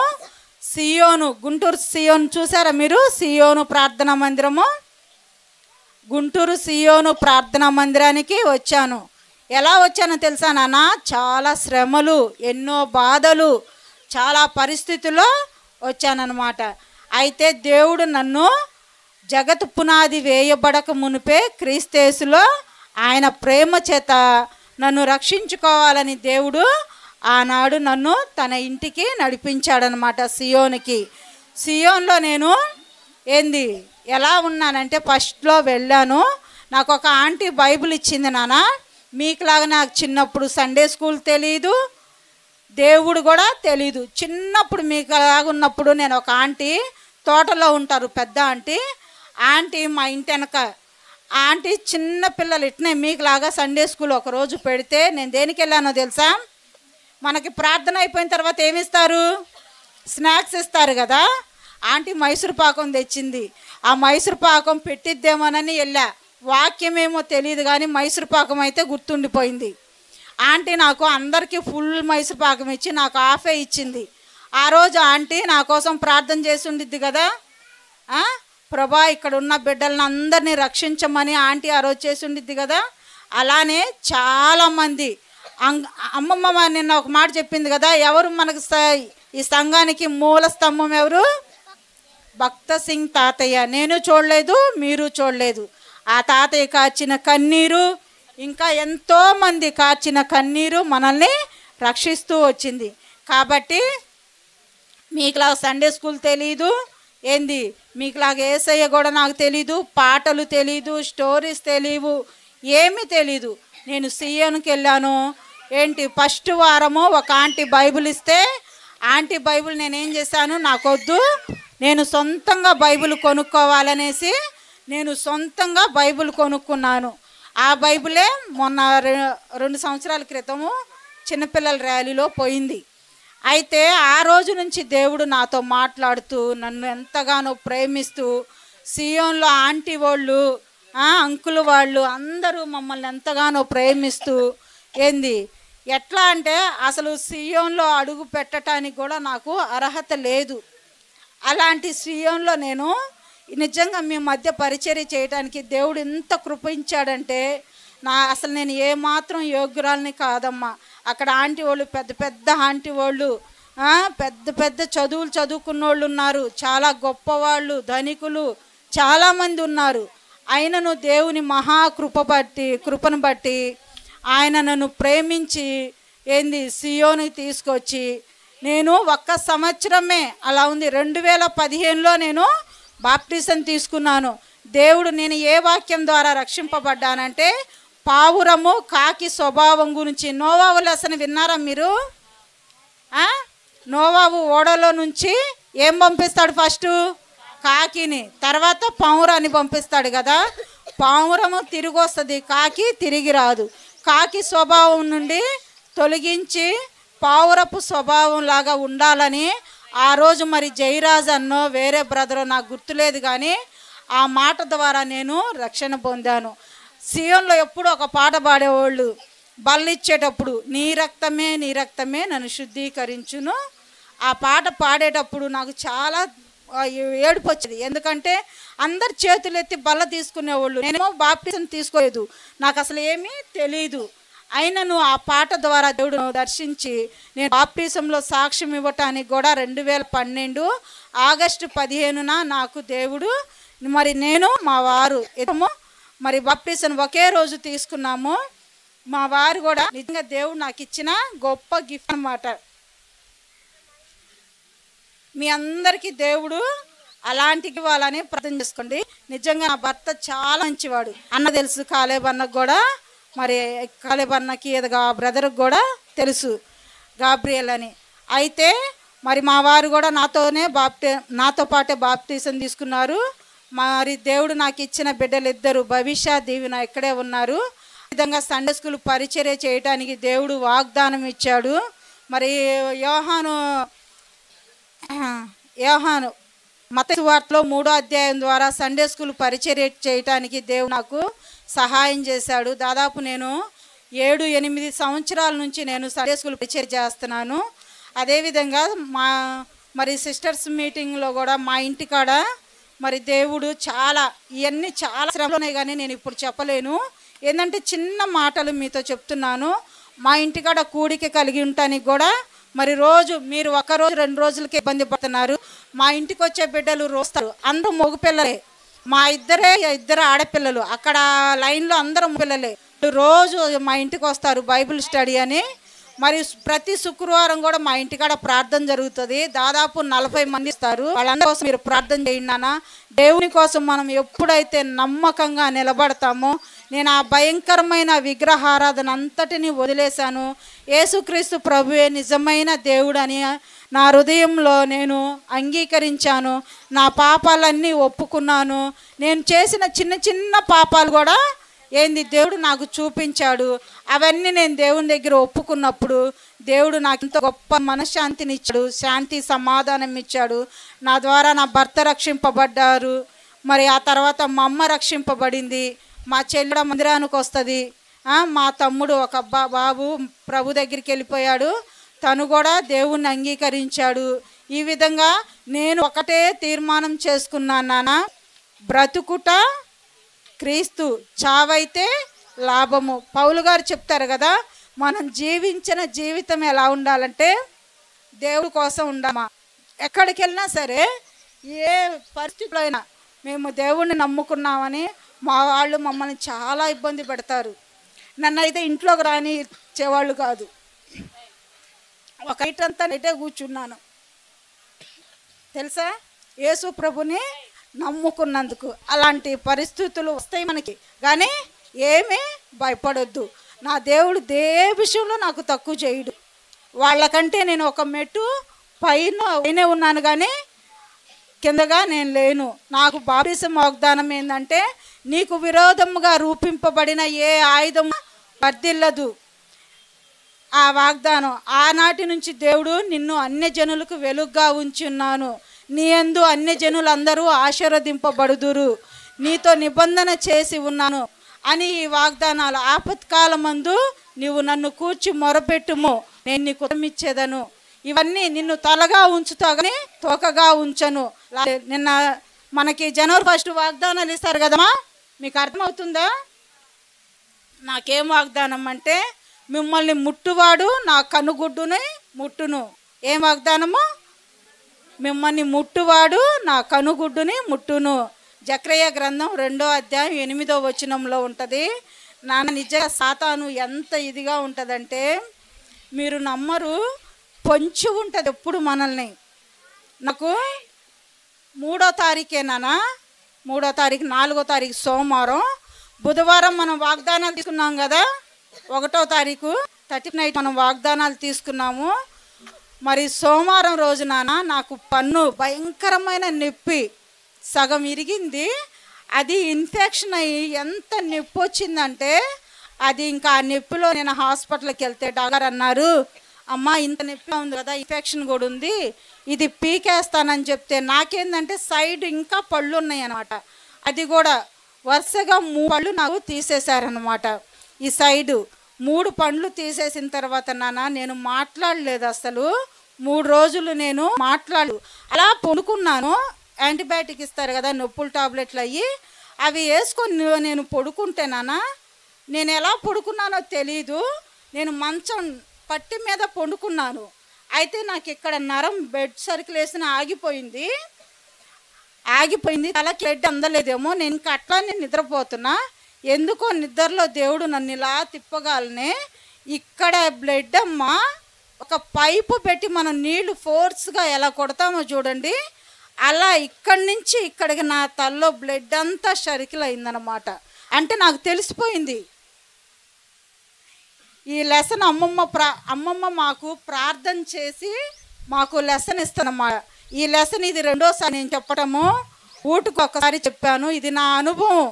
సియోను, గుంటూరు సియోను చూసారా మీరు? సియోను ప్రార్థనా మందిరము, గుంటూరు సియోను ప్రార్థనా మందిరానికి వచ్చాను. ఎలా వచ్చానో తెలుసా నాన్న? చాలా శ్రమలు, ఎన్నో బాధలు, చాలా పరిస్థితుల్లో వచ్చానన్నమాట. అయితే దేవుడు నన్ను జగత్ పునాది వేయబడక మునిపే క్రీస్తేసులో ఆయన ప్రేమ చేత నన్ను రక్షించుకోవాలని దేవుడు ఆనాడు నన్ను తన ఇంటికి నడిపించాడనమాట, సియోనికి. సియోన్లో నేను ఎలా ఉన్నానంటే, ఫస్ట్లో వెళ్ళాను. నాకు ఒక ఆంటీ బైబిల్ ఇచ్చింది. నాన్న, మీకులాగా నాకు చిన్నప్పుడు సండే స్కూల్ తెలీదు, దేవుడు కూడా తెలీదు. చిన్నప్పుడు మీకులాగా ఉన్నప్పుడు నేను ఒక ఆంటీ, తోటలో ఉంటారు పెద్ద ఆంటీ మా ఇంటి వెనక ఆంటీ, చిన్న పిల్లలు ఇట్నే మీకులాగా సండే స్కూల్ ఒకరోజు పెడితే నేను దేనికి వెళ్ళానో తెలుసా? మనకి ప్రార్థన అయిపోయిన తర్వాత ఏమిస్తారు? స్నాక్స్ ఇస్తారు కదా. ఆంటీ మైసూర్ పాకం తెచ్చింది. ఆ మైసూర్ పాకం పెట్టిద్దేమోనని వెళ్ళా. వాక్యం ఏమో తెలియదు కానీ మైసూర్ పాకం అయితే గుర్తుండిపోయింది. ఆంటీ నాకు అందరికీ ఫుల్ మైసూర్ పాకం ఇచ్చి నాకు హాఫే ఇచ్చింది. ఆ రోజు ఆంటీ నా కోసం ప్రార్థన చేసి ఉండిద్ది కదా. ప్రభా, ఇక్కడ ఉన్న బిడ్డలను అందరినీ రక్షించమని ఆంటీ ఆ రోజు చేసి ఉండిద్ది కదా. అలానే చాలామంది అమ్మమ్మ నిన్న ఒక మాట చెప్పింది కదా, ఎవరు మనకు ఈ సంఘానికి మూల స్తంభం ఎవరు? భక్త సింగ్ తాతయ్య. నేను చూడలేదు, మీరు చూడలేదు. ఆ తాతయ్య కార్చిన కన్నీరు, ఇంకా ఎంతోమంది కార్చిన కన్నీరు మనల్ని రక్షిస్తూ వచ్చింది. కాబట్టి మీకులాగా సండే స్కూల్ తెలీదు, మీకులాగా యేసయ్య కూడా నాకు తెలీదు, పాటలు తెలీదు, స్టోరీస్ తెలియవు, ఏమీ తెలీదు. నేను సియోన్కి వెళ్ళాను. ఫస్ట్ వారము ఒక ఆంటీ బైబిల్ ఇస్తే, ఆంటీ బైబిల్ నేనేం చేశాను, నాకొద్దు, నేను సొంతంగా బైబిల్ కొనుక్కోవాలనేసి నేను సొంతంగా బైబిల్ కొనుక్కున్నాను. ఆ బైబిలే మొన్న 2 సంవత్సరాల క్రితము చిన్నపిల్లల ర్యాలీలో పోయింది. అయితే ఆ రోజు నుంచి దేవుడు నాతో మాట్లాడుతూ నన్ను ఎంతగానో ప్రేమిస్తూ, సియోన్లో ఆంటీ వాళ్ళు, అంకుల్ వాళ్ళు అందరూ మమ్మల్ని ఎంతగానో ప్రేమిస్తూ, ఎట్లా అంటే అసలు సియోన్లో అడుగు పెట్టడానికి కూడా నాకు అర్హత లేదు. అలాంటి సియోన్లో నేను నిజంగా మీ మధ్య పరిచర్య చేయడానికి దేవుడు ఎంత కృపించాడంటే, అసలు నేను ఏమాత్రం యోగ్యురాలని కాదమ్మా. అక్కడ ఆంటీ వాళ్ళు పెద్ద పెద్ద ఆంటీ వాళ్ళు, పెద్ద పెద్ద చదువులు చదువుకున్న వాళ్ళు ఉన్నారు, చాలా గొప్పవాళ్ళు, ధనికులు చాలామంది ఉన్నారు. ఆయనను దేవుని కృపను బట్టి ఆయన నన్ను ప్రేమించి సియోనికి తీసుకొచ్చి నేను ఒక్క సంవత్సరమే అలా ఉంది. 2015లో నేను బాప్టిజం తీసుకున్నాను. దేవుడు నేను ఏ వాక్యం ద్వారా రక్షింపబడ్డానంటే పావురము కాకి స్వభావం గురించి. నోవాహు లెసన్ విన్నారా మీరు? నోవాహు ఓడలో నుంచి ఏం పంపిస్తాడు? ఫస్ట్ కాకిని, తర్వాత పావురాన్ని పంపిస్తాడు కదా. పావురము తిరిగి వస్తుంది, కాకి తిరిగి రాదు. కాకి స్వభావం నుండి తొలగించి పావురపు స్వభావం లాగా ఉండాలని ఆ రోజు మరి జయరాజ్ అన్నో వేరే బ్రదరో నాకు గుర్తులేదు, కానీ ఆ మాట ద్వారా నేను రక్షణ పొందాను. సియోన్లో ఎప్పుడు ఒక పాట పాడేవాళ్ళు బల్లిచ్చేటప్పుడు, నీ రక్తమే నీ రక్తమే నన్ను శుద్ధీకరించును. ఆ పాట పాడేటప్పుడు నాకు చాలా ఏడుపు వచ్చేది. ఎందుకంటే అందరు చేతులు ఎత్తి బల్ల తీసుకునేవాళ్ళు, నేనేమో బాప్టిజం తీసుకోలేదు, నాకు అసలు ఏమీ తెలియదు. అయినను ఆ పాట ద్వారా దేవుడు దర్శించి నేను బాప్టిజంలో సాక్ష్యం ఇవ్వటానికి కూడా 2012 ఆగస్టు 15న నాకు దేవుడు మరి నేను మా వారు మరి బాప్టిజం ఒకే రోజు తీసుకున్నాము. మా వారు కూడా నిజంగా దేవుడు నాకు ఇచ్చిన గొప్ప గిఫ్ట్ అన్నమాట. మీ అందరికీ దేవుడు అలాంటి ఇవ్వాలని ప్రార్థన చేసుకోండి. నిజంగా నా భర్త చాలా మంచివాడు. అన్న తెలుసు, కాలేబ్ అన్నకు కూడా, మరి కాలేబ్ అన్నకి ఎదుగా బ్రదర్కి కూడా తెలుసు గాబ్రియల్ అని. అయితే మరి మా వారు కూడా నాతో పాటే బాప్టిజం తీసుకున్నారు. మరి దేవుడు నాకు ఇచ్చిన బిడ్డలు ఇద్దరు భవిష్య దీవెన ఇక్కడే ఉన్నారు. ఈ విధంగా సండే స్కూల్ పరిచర్య చేయడానికి దేవుడు వాగ్దానం ఇచ్చాడు. మరి యోహాను మత్తయి సువార్తలో 3వ అధ్యాయం ద్వారా సండే స్కూల్ పరిచర్య చేయటానికి దేవుడు నాకు సహాయం చేశాడు. దాదాపు నేను 7-8 సంవత్సరాల నుంచి నేను సండే స్కూల్ పరిచర్య చేస్తున్నాను. అదేవిధంగా మరి సిస్టర్స్ మీటింగ్లో కూడా మా ఇంటికాడ మరి దేవుడు ఇవన్నీ చాలా శ్రమలు ఉన్నాయి, కానీ నేను ఇప్పుడు చెప్పలేను. ఏంటంటే చిన్న మాటలు మీతో చెప్తున్నాను. మా ఇంటికాడ కూడిక కలిగి ఉండటానికి కూడా మరి రోజు మీరు 1 రోజు 2 రోజులకి ఇబ్బంది పడుతున్నారు. మా ఇంటికి వచ్చే బిడ్డలు రోస్తారు, అందరూ మగపిల్లలే. మా ఇద్దరు ఆడపిల్లలు, అక్కడ లైన్లో అందరూ పిల్లలే. రోజు మా ఇంటికి వస్తారు బైబిల్ స్టడీ అని. మరి ప్రతి శుక్రవారం కూడా మా ఇంటికాడ ప్రార్థన జరుగుతుంది. దాదాపు 40 మంది ఇస్తారు. వాళ్ళందరి కోసం మీరు ప్రార్థన చేయండి నాన్న. దేవుని కోసం మనం ఎప్పుడైతే నమ్మకంగా నిలబడతామో, నేను ఆ భయంకరమైన విగ్రహారాధన అంతటిని వదిలేశాను. యేసుక్రీస్తు ప్రభువే నిజమైన దేవుడని నా హృదయంలో నేను అంగీకరించాను. నా పాపాలన్నీ ఒప్పుకున్నాను. నేను చేసిన చిన్న చిన్న పాపాలు కూడా దేవుడు నాకు చూపించాడు. అవన్నీ నేను దేవుని దగ్గర ఒప్పుకున్నప్పుడు దేవుడు నాకు ఇంత గొప్ప మనశ్శాంతిని ఇచ్చాడు, శాంతి సమాధానం ఇచ్చాడు. నా ద్వారా నా భర్త రక్షింపబడ్డారు. మరి ఆ తర్వాత మా అమ్మ రక్షింపబడింది. మా చెల్లెడ మందిరానికి వస్తుంది. మా తమ్ముడు ఒక బాబు ప్రభు దగ్గరికి వెళ్ళిపోయాడు, తను కూడా దేవుణ్ణి అంగీకరించాడు. ఈ విధంగా నేను ఒకటే తీర్మానం చేసుకున్నాను, నాన్న, బ్రతుకుట క్రీస్తు, చావైతే లాభము. పౌలు గారు చెప్తారు కదా, మనం జీవించిన జీవితం ఎలా ఉండాలంటే దేవుడి కోసం ఉండామా. ఎక్కడికి వెళ్ళినా సరే, ఏ పరిస్థితిలో అయినా మేము దేవుణ్ణి నమ్ముకున్నామని మా వాళ్ళు మమ్మల్ని చాలా ఇబ్బంది పెడతారు. నన్ను అయితే ఇంట్లోకి రానిచ్చేవాళ్ళు కాదు. ఒక నైట్ అంతా నైటే కూర్చున్నాను తెలుసా, యేసు ప్రభుని నమ్ముకున్నందుకు. అలాంటి పరిస్థితులు వస్తాయి మనకి, కానీ ఏమీ భయపడొద్దు. నా దేవుడు విషయంలో నాకు తక్కువ చేయడు. వాళ్ళకంటే నేను ఒక మెట్టు పైన ఉన్నాను, కానీ కిందగా నేను లేను. నాకు బాప్టిజం వాగ్దానం ఏంటంటే, నీకు విరోధముగా రూపింపబడిన ఏ ఆయుధం వర్ధిల్లదు. ఆ వాగ్దానం ఆనాటి నుంచి దేవుడు నిన్ను అన్యజనులకు వెలుగుగా ఉంచున్నాను, నీ యందు అన్యజనులందరూ ఆశీర్వదింపబడుదురు, నీతో నిబంధన చేసి ఉన్నాను అని ఈ వాగ్దానాలు. ఆపత్కాలమందు నీవు నన్ను కూర్చి మొరపెట్టుము, నేను నీకు ఉత్తరమిచ్చేదను. ఇవన్నీ నిన్ను తలగా ఉంచుతా కానీ తోకగా ఉంచను. నిన్న మనకి జనవరి 1 వాగ్దానాలు ఇస్తారు కదమ్మా, మీకు అర్థమవుతుందా? నాకేం వాగ్దానం అంటే, మిమ్మల్ని ముట్టువాడు నా కనుగుడ్డుని ముట్టును. ఏం వాగ్దానము? మిమ్మల్ని ముట్టువాడు నా కనుగుడ్డుని ముట్టును. జకర్యా గ్రంథం 2వ అధ్యాయం 8వ వచనంలో ఉంటుంది. నాన్న నిజంగా సాతాను ఎంత ఇదిగా ఉంటుందంటే, మీరు నమ్మరు, పొంచి ఉంటుంది ఎప్పుడు మనల్ని. నాకు 3వ తారీఖేనా, 3వ తారీఖు 4వ తారీఖు సోమవారం, బుధవారం మనం వాగ్దానాలు తీసుకున్నాం కదా, 1వ తారీఖు 30 నైట్ మనం వాగ్దానాలు తీసుకున్నాము. మరి సోమవారం రోజున నాకు పన్ను భయంకరమైన నొప్పి, సగం ఇరిగింది. అది ఇన్ఫెక్షన్ అయ్యి ఎంత నొప్పి వచ్చిందంటే, అది ఇంకా ఆ నొప్పిలో నేను హాస్పిటల్కి వెళ్తే డాక్టర్ అన్నారు, అమ్మ ఇంత నొప్పి ఉంది కదా, ఇన్ఫెక్షన్ కూడా ఉంది, ఇది పీకేస్తానని చెప్తే నాకేందంటే సైడ్ ఇంకా పళ్ళు ఉన్నాయి అన్నమాట. అది కూడా వరుసగా 3 పళ్ళు నాకు తీసేశారనమాట. ఈ సైడు 3 పండ్లు తీసేసిన తర్వాత నేను మాట్లాడలేదు అసలు. 3 రోజులు నేను అలా పడుకున్నాను. యాంటీబయాటిక్ ఇస్తారు కదా నొప్పుల టాబ్లెట్లు అవి వేసుకొని నేను పడుకుంటే నేను ఎలా పడుకున్నానో తెలీదు. నేను మంచం పట్టి మీద పడుకున్నాను. అయితే నాకు ఇక్కడ నరం బెడ్ సర్క్యులేషన్ ఆగిపోయింది. తలకి బ్లడ్ అందలేదేమో. నేను ఇంకా అట్లానే నిద్రపోతున్నా. ఎందుకో నిద్రలో దేవుడు నన్ను ఇలా తిప్పగాలనే ఇక్కడ బ్లడ్ అమ్మ ఒక పైపు పెట్టి మనం నీళ్లు ఫోర్స్గా ఎలా కొడతామో చూడండి, అలా ఇక్కడి నుంచి ఇక్కడికి నా తల్లో బ్లడ్ అంతా సర్కిల్ అయిందనమాట. అంటే నాకు తెలిసిపోయింది. ఈ లెసన్ అమ్మమ్మ మాకు ప్రార్థన చేసి మాకు లెసన్ ఇస్తానన్నమాట. ఈ లెసన్ ఇది 2వసారి నేను చెప్పడము, ఊటుకు ఒకసారి చెప్పాను. ఇది నా అనుభవం.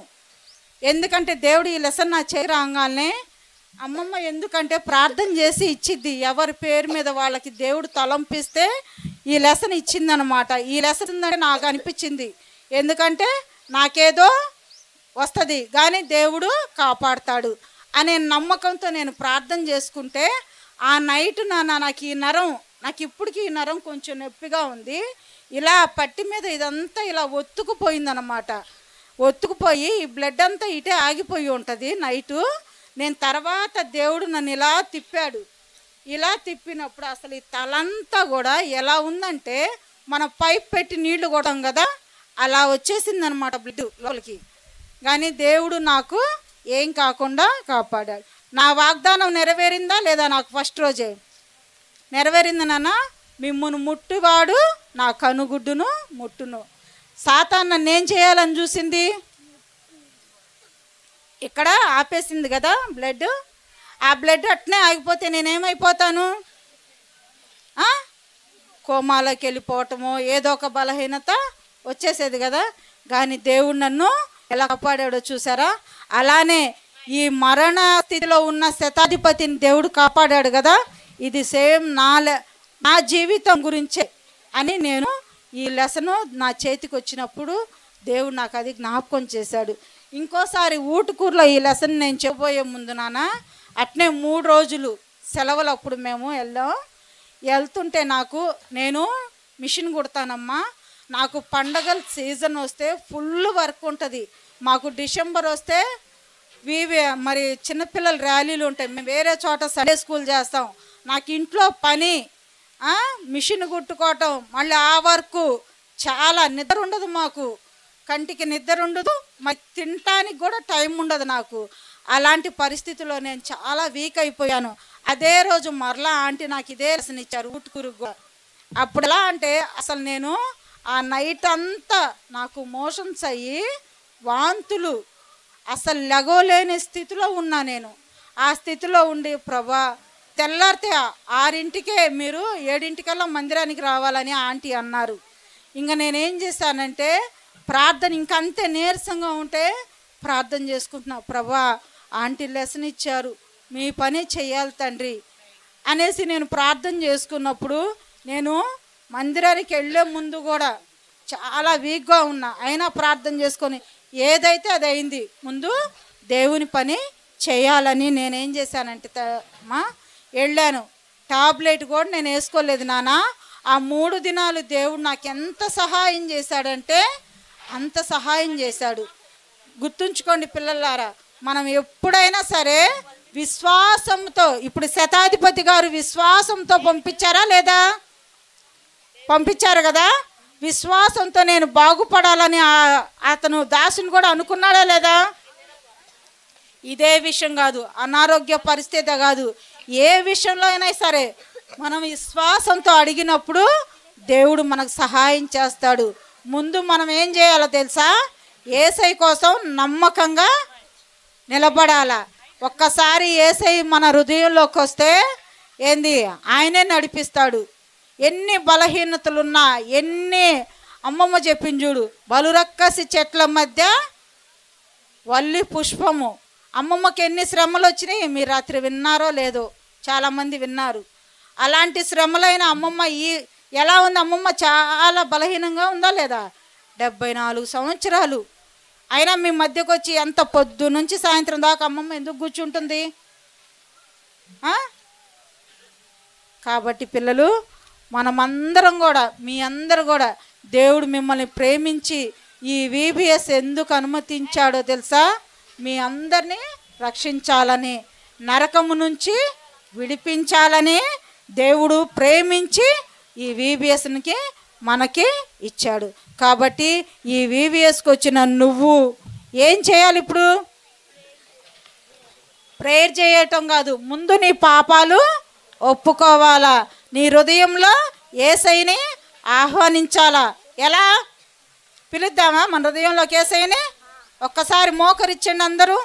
ఎందుకంటే దేవుడు ఈ లెసన్ నా చేరాగానే అమ్మమ్మ ఎందుకంటే ప్రార్థన చేసి ఇచ్చిద్ది. ఎవరి పేరు మీద వాళ్ళకి దేవుడు తలంపిస్తే ఈ లెసన్ ఇచ్చిందనమాట. ఈ లెసన్ ఉందంటే నాకు అనిపించింది, ఎందుకంటే నాకేదో వస్తుంది కానీ దేవుడు కాపాడుతాడు అనే నమ్మకంతో నేను ప్రార్థన చేసుకుంటే ఆ నైట్ నాకు ఇప్పటికీ ఈ నరం కొంచెం నొప్పిగా ఉంది. ఇలా పట్టి మీద ఇదంతా ఇలా ఒత్తుకుపోయిందనమాట. ఒత్తుకుపోయి ఈ బ్లడ్ అంతా ఇటే ఆగిపోయి ఉంటుంది నైటు. నేను తర్వాత దేవుడు నన్ను ఇలా తిప్పాడు. ఇలా తిప్పినప్పుడు అసలు ఈ తలంతా కూడా ఎలా ఉందంటే మన పైప్ పెట్టి నీళ్లు కొడతాం కదా, అలా వచ్చేసిందనమాట బ్లడ్ లోపలికి. కానీ దేవుడు నాకు ఏం కాకుండా కాపాడాడు. నా వాగ్దానం నెరవేరిందా లేదా? నాకు ఫస్ట్ రోజే నెరవేరింది. మిమ్మును ముట్టువాడు నా కనుగుడ్డును ముట్టును. సాతాను నన్ను ఏం చేయాలని చూసింది, ఇక్కడ ఆపేసింది కదా బ్లడ్. ఆ బ్లడ్ అట్నే ఆగిపోతే నేనేమైపోతాను? కోమాలోకి వెళ్ళిపోవటమో ఏదో ఒక బలహీనత వచ్చేసేది కదా. కానీ దేవుడు నన్ను ఎలా కాపాడాడో చూసారా? అలానే ఈ మరణ స్థితిలో ఉన్న శతాధిపతిని దేవుడు కాపాడాడు కదా. ఇది సేమ్ నా జీవితం గురించే అని నేను ఈ లెసను నా చేతికి వచ్చినప్పుడు దేవుడు నాకు అది జ్ఞాపకం చేశాడు. ఇంకోసారి ఊటుకూరులో ఈ లెసన్ నేను చెప్పబోయే ముందు అట్నే 3 రోజులు సెలవులు అప్పుడు మేము వెళ్తుంటే నేను మిషన్ కుడతానమ్మా. నాకు పండగల సీజన్ వస్తే ఫుల్ వర్క్ ఉంటుంది. మాకు డిసెంబర్ వస్తే మరి చిన్నపిల్లల ర్యాలీలు ఉంటాయి. మేము వేరే చోట సండే స్కూల్ చేస్తాం. నాకు ఇంట్లో పని, మిషన్ కుట్టుకోవటం, మళ్ళీ ఆ వర్క్ చాలా నిద్ర ఉండదు. మాకు కంటికి నిద్ర ఉండదు, మరి తినటానికి కూడా టైం ఉండదు నాకు. అలాంటి పరిస్థితుల్లో నేను చాలా వీక్ అయిపోయాను. అదే రోజు మరలా ఆంటీ నాకు ఇదే లెసన్ ఇచ్చారు ఊటుకూరుగా. అప్పుడు ఎలా అంటే అసలు నేను ఆ నైట్ అంతా నాకు మోషన్స్ అయ్యి వాంతులు, అసలు లెగోలేని స్థితిలో ఉన్నా నేను. ఆ స్థితిలో ఉండి ప్రభా తెల్లారితే 6ంటికే మీరు 7ంటికల్లా మందిరానికి రావాలని ఆంటీ అన్నారు. ఇంకా నేనేం చేశానంటే ప్రార్థన ఇంకంతే నీరసంగా ఉంటే ప్రార్థన చేసుకుంటున్నా, ప్రభా ఆంటీ లెసన్ ఇచ్చారు, మీ పని చెయ్యాలి తండ్రి అనేసి నేను ప్రార్థన చేసుకున్నప్పుడు నేను మందిరానికి వెళ్ళే ముందు కూడా చాలా వీక్గా ఉన్నా. అయినా ప్రార్థన చేసుకొని ఏదైతే అది అయింది, ముందు దేవుని పని చేయాలని నేనేం చేశానంటే వెళ్ళాను. టాబ్లెట్ కూడా నేను వేసుకోలేదు ఆ 3 దినాలు దేవుడు నాకు ఎంత సహాయం చేశాడంటే అంత సహాయం చేశాడు. గుర్తుంచుకోండి పిల్లలారా, మనం ఎప్పుడైనా సరే విశ్వాసంతో, ఇప్పుడు శతాధిపతి గారు విశ్వాసంతో పంపించారా లేదా? పంపించారు కదా. విశ్వాసంతో నేను బాగుపడాలని అతను దాసుని కూడా అనుకున్నాడా లేదా? ఇదే విషయం కాదు, అనారోగ్య పరిస్థితి కాదు, ఏ విషయంలో అయినా సరే మనం విశ్వాసంతో అడిగినప్పుడు దేవుడు మనకు సహాయం చేస్తాడు. ముందు మనం ఏం చేయాలో తెలుసా? యేసయ్య కోసం నమ్మకంగా నిలబడాలా. ఒక్కసారి యేసయ్య మన హృదయంలోకి వస్తే ఏంది, ఆయనే నడిపిస్తాడు. ఎన్ని బలహీనతలున్నా, ఎన్ని అమ్మమ్మ చెప్పింది చూడు, బలురక్కసి చెట్ల మధ్య వల్లి పుష్పము. అమ్మమ్మకి ఎన్ని శ్రమలు వచ్చినాయి మీరు రాత్రి విన్నారో లేదో, చాలామంది విన్నారు. అలాంటి శ్రమలైన అమ్మమ్మ ఎలా ఉంది? అమ్మమ్మ చాలా బలహీనంగా ఉందా లేదా? 74 సంవత్సరాలు అయినా మీ మధ్యకు వచ్చి ఎంత పొద్దు నుంచి సాయంత్రం దాకా అమ్మమ్మ ఎందుకు కూర్చుంటుంది? కాబట్టి పిల్లలు, మనమందరం కూడా, మీ అందరూ కూడా, దేవుడు మిమ్మల్ని ప్రేమించి ఈ VBS ఎందుకు అనుమతించాడో తెలుసా? మీ అందరినీ రక్షించాలని, నరకము నుంచి విడిపించాలని దేవుడు ప్రేమించి ఈ VBSకి మనకి ఇచ్చాడు. కాబట్టి ఈ VBSకి వచ్చిన నువ్వు ఏం చేయాలి? ఇప్పుడు ప్రేయర్ చేయటం కాదు, ముందు నీ పాపాలు ఒప్పుకోవాలా. నీ హృదయంలో యేసయ్యని ఆహ్వానించాలా. ఎలా పిలుద్దామా మన హృదయంలోకి యేసయ్యని? ఒక్కసారి మోకరిచ్చండి అందరూ.